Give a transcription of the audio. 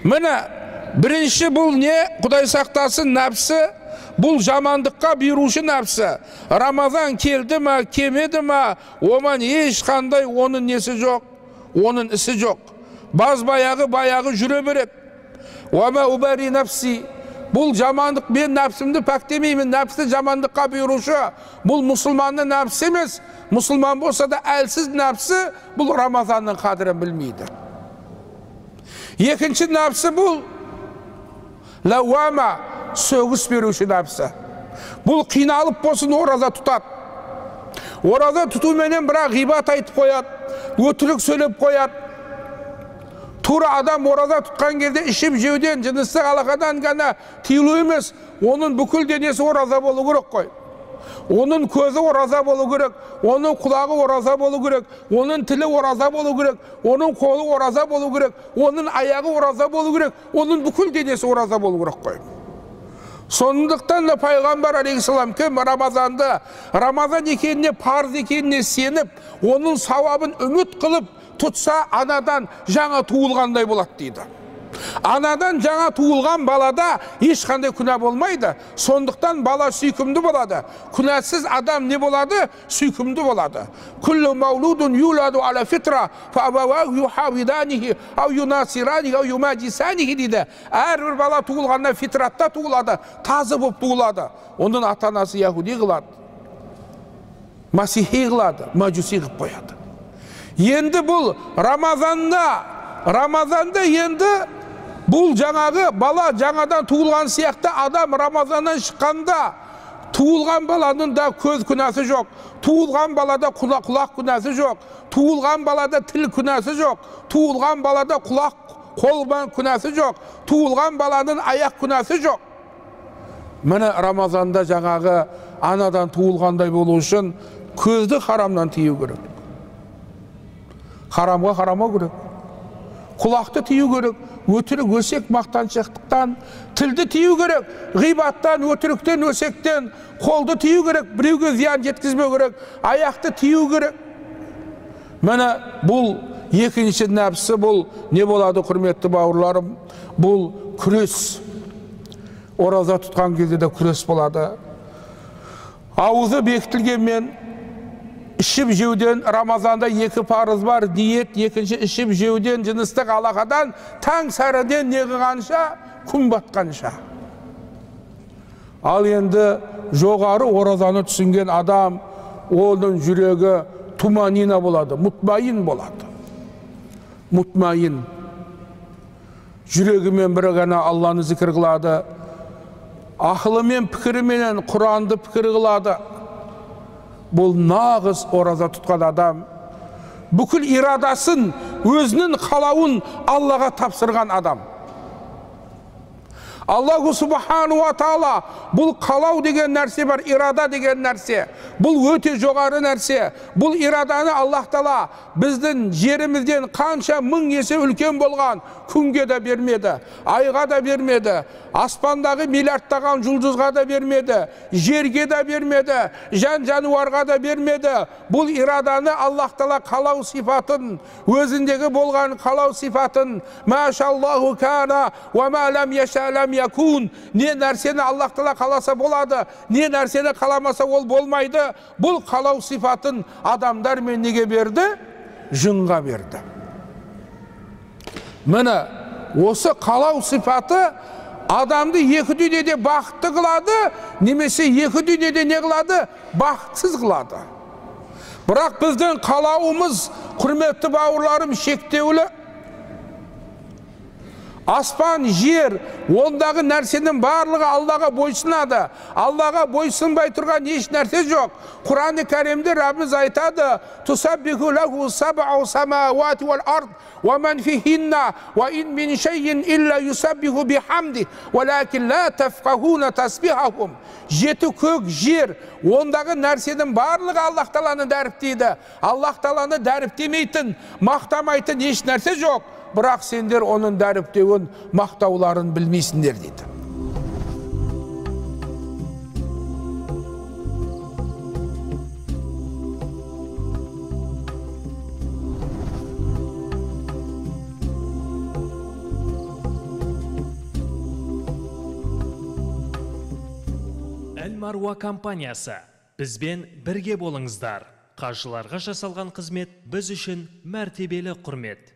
Міне бірінші бұл не? Құдай сақтасын, нәпсі. Бұл жамандыққа бұйырушы нәпсі. Рамазан келді ме, келмеді ме, оған ешқандай оның несі жоқ, оның ісі жоқ. Баяғы жүре береді. Уама убари нәпси. Бұл жамандық, мен нәпсімді пәктемеймін, нәпсі жамандыққа бұйырушы. Бұл мұсылманның нәпсі емес. Мұсылман болса да әлсіз нәпсі, бұл Рамазанның қадірін білмейді. Екінші нәпсі бұл лауама, сөгіс беруші нәпсі. Бұл қиналып болсын ораза тұтады. Ораза тұтуменен бірақ ғибат айтып қояды, өтірік сөйлеп қояды. Тура адам ораза тұтқан кезде ішіп жеуден, жыныстық алақадан ғана тыйылу емес, оның бүкіл денесі ораза болу керек қой. Onun көзі ораза болу керек, оның құлағы ораза болу керек, оның тілі ораза болу керек, оның қолы ораза болу керек, оның аяғы ораза болу керек, оның бүкіл денесі ораза болу керек қой. Сондықтан да пайғамбар алейхиссалам кім Рамазан екеніне, парыз екеніне сеніп, оның сауабын үміт қылып тұтса, анадан жаңа туылғандай болады дейді. Анадан жаңа туылған балада ешқандай күнә болмайды. Сондықтан бала сүйкімді болады. Күнәсіз адам не болады? Сүйкімді болады. Күллі маулудун юладу ала фитра, фабавау юхавиданихи, ау юнасиранихи, ау юмаджисанихи дейді. Әрбір бала туылғанда фитратта туылады, тазы болып туылады. Оның ата-анасы яхуди қылады, масихи қылады, маджуси қып қояды. Енді бұл Рамазанда енді бұл жаңағы бала жаңадан туылған сияқты адам Рамазаннан шыққанда туылған баланың да көз күнәсі жоқ, туылған балада құлақ күнәсі жоқ, туылған балада тіл күнәсі жоқ, туылған балада қол күнәсі жоқ, туылған баланың аяқ күнәсі жоқ. Міне Рамазанда жаңағы анадан туылғандай болу үшін көзді харамнан тыю керек. Харамға қарамау керек. Құлақты тыю керек, өтірік өсек мақтаншақтықтан, тілді тыю керек, ғибаттан, өтіріктен, өсектен, қолды тыю керек, біреуге зиян жеткізбеу керек, аяқты тыю керек. Міне бұл екінші нәпсі, бұл не болады, құрметті бауырларым? Бұл күрес. Ораза тұтқан кезде де күрес болады. Ауызы бекітілгенмен ішіп жеуден, Рамазанда екі парыз бар, диет, екінші ішіп жеуден, жыныстық алақадан, таң сәріден не қылғанша, күн батқанша. Ал енді жоғары оразаны түсінген адам, оның жүрегі туманина болады, мутмайын болады. Мутмайын. Жүрегімен бір ғана Алланы зікір қылады, ақылымен, пікіріменен Құранды пікір қылады. Бұл нағыз ораза тұтқан адам, бүкіл ирадасын, өзінің қалауын Аллаға тапсырған адам. Аллаху субхану ва таала бұл қалау деген нәрсе бар, ирада деген нәрсе. Бұл өте жоғары нәрсе. Бұл ираданы Аллах Таала біздің жерімізден қанша мың есе үлкен болған күнге де бермеді, айға да бермеді, аспандағы миллиардтаған жұлдызға да бермеді, жерге де бермеді, жан-жануарға да бермеді. Бұл ираданы Аллах Таала қалау сипатын, өзіндегі болған қалау сипатын, машаллаху кана ва ма лам яша лам якун, не нәрсені Аллах Таала қаласа болады, не нәрсені қаламаса ол болмайды. Бұл қалау сипатын адамдар мен неге берді? Жынға берді. Міне осы қалау сипаты адамды екі дүниеде бақытты қылады, немесе екі дүниеде не қылады? Бақытсыз қылады. Бірақ біздің қалауымыз, құрметті бауырларым, шектеулі. Аспан, жер, ондағы нәрсенің барлығы Аллаға бойсынады. Аллаға бойсынбай тұрған еш нәрсе жоқ. Құран-ы Кәрімде Раббымыз айтады: "Тусаббиху лаху саб'у самауати вал ард ва ман фихинна ва ин мин шайин илля юсаббиху бихамди, валакин ла тафқахуна тасбихахум." Жеті көк, жер, ондағы нәрсенің барлығы Аллах Тааланы дәріптейді. Аллах Тааланы дәріптемейтін, мақтамайтын еш нәрсе жоқ. Бірақ сендер оның дәріптеуін, мақтауларын білмейсіңдер дейді. Әл-Маруа компаниясы. Бізбен бірге болыңыздар. Қажыларға жасалған қызмет біз үшін мәртебелі құрмет.